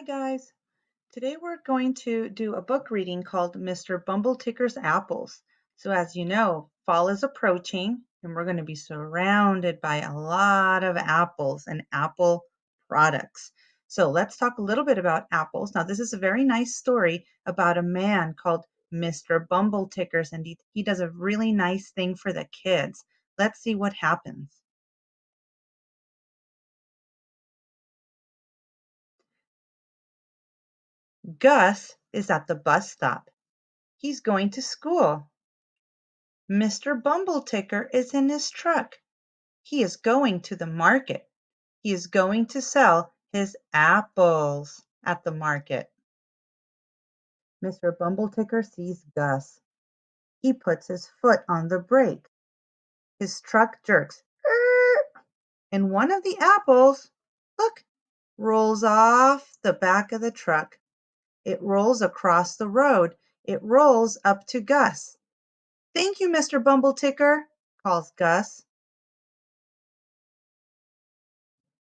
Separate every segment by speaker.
Speaker 1: guys. Today we're going to do a book reading called Mr. Bumbleticker's Apples. So as you know, fall is approaching and we're going to be surrounded by a lot of apples and apple products. So let's talk a little bit about apples. Now this is a very nice story about a man called Mr. Bumbletickers, and he does a really nice thing for the kids. Let's see what happens. Gus is at the bus stop. He's going to school. Mr. Bumbleticker is in his truck. He is going to the market. He is going to sell his apples at the market. Mr. Bumbleticker sees Gus. He puts his foot on the brake. His truck jerks. And one of the apples, look, rolls off the back of the truck. It rolls across the road. It rolls up to Gus. "Thank you, Mr. Bumbleticker," calls Gus.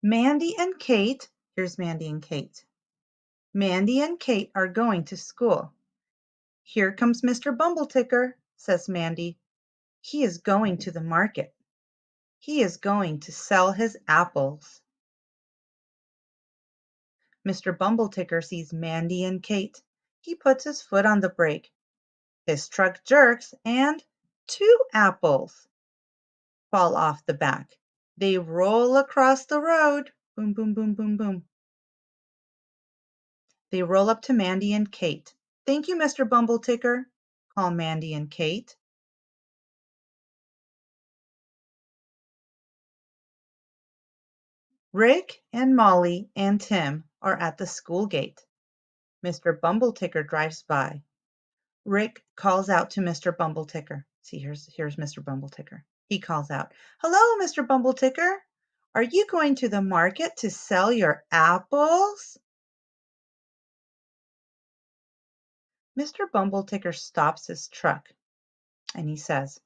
Speaker 1: Mandy and Kate, here's Mandy and Kate. Mandy and Kate are going to school. "Here comes Mr. Bumbleticker," says Mandy. "He is going to the market. He is going to sell his apples." Mr. Bumbleticker sees Mandy and Kate. He puts his foot on the brake. His truck jerks and 2 apples fall off the back. They roll across the road. Boom, boom, boom, boom, boom. They roll up to Mandy and Kate. "Thank you, Mr. Bumbleticker," call Mandy and Kate. Rick and Molly and Tim are at the school gate. Mr. Bumbleticker drives by. Rick calls out to Mr. Bumbleticker. See, here's Mr. Bumbleticker. He calls out, "Hello, Mr. Bumbleticker. Are you going to the market to sell your apples?" Mr. Bumbleticker stops his truck and he says,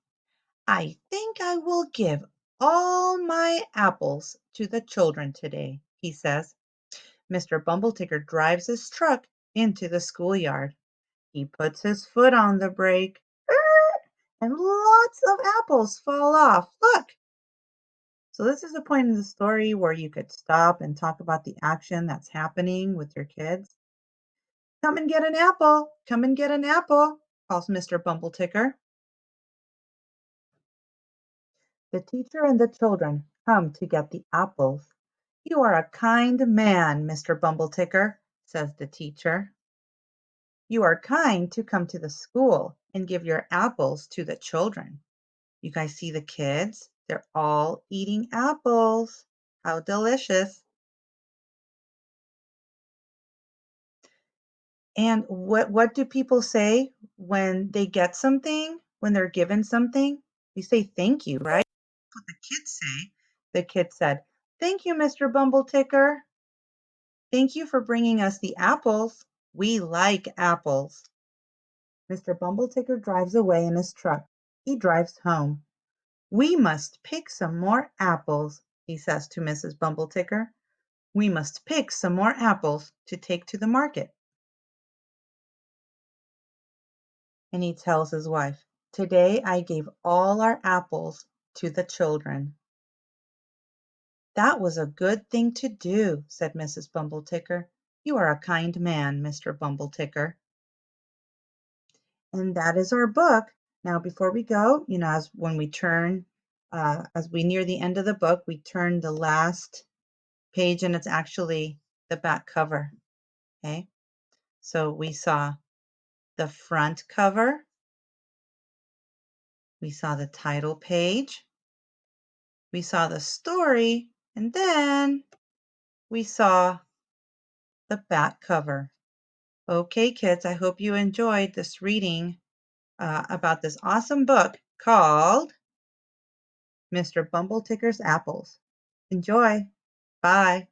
Speaker 1: "I think I will give all my apples to the children today," he says. Mr. Bumbleticker drives his truck into the schoolyard. He puts his foot on the brake, and lots of apples fall off. Look! So this is the point in the story where you could stop and talk about the action that's happening with your kids. "Come and get an apple! Come and get an apple!" calls Mr. Bumbleticker. The teacher and the children come to get the apples. "You are a kind man, Mr. Bumbleticker," says the teacher. "You are kind to come to the school and give your apples to the children." You guys see the kids? They're all eating apples. How delicious. And what do people say when they get something, when they're given something? We say thank you, right? That's what the kids say. The kid said, "Thank you, Mr. Bumbleticker. Thank you for bringing us the apples. We like apples." Mr. Bumbleticker drives away in his truck. He drives home. "We must pick some more apples," he says to Mrs. Bumbleticker. "We must pick some more apples to take to the market." And he tells his wife, "Today I gave all our apples to the children." "That was a good thing to do," said Mrs. Bumbleticker. "You are a kind man, Mr. Bumbleticker." And that is our book. Now, before we go, as when we turn, as we near the end of the book, we turn the last page and it's actually the back cover. Okay. So we saw the front cover. We saw the title page. We saw the story. And then we saw the back cover. Okay, kids, I hope you enjoyed this reading about this awesome book called Mr. Bumbleticker's Apples. Enjoy. Bye.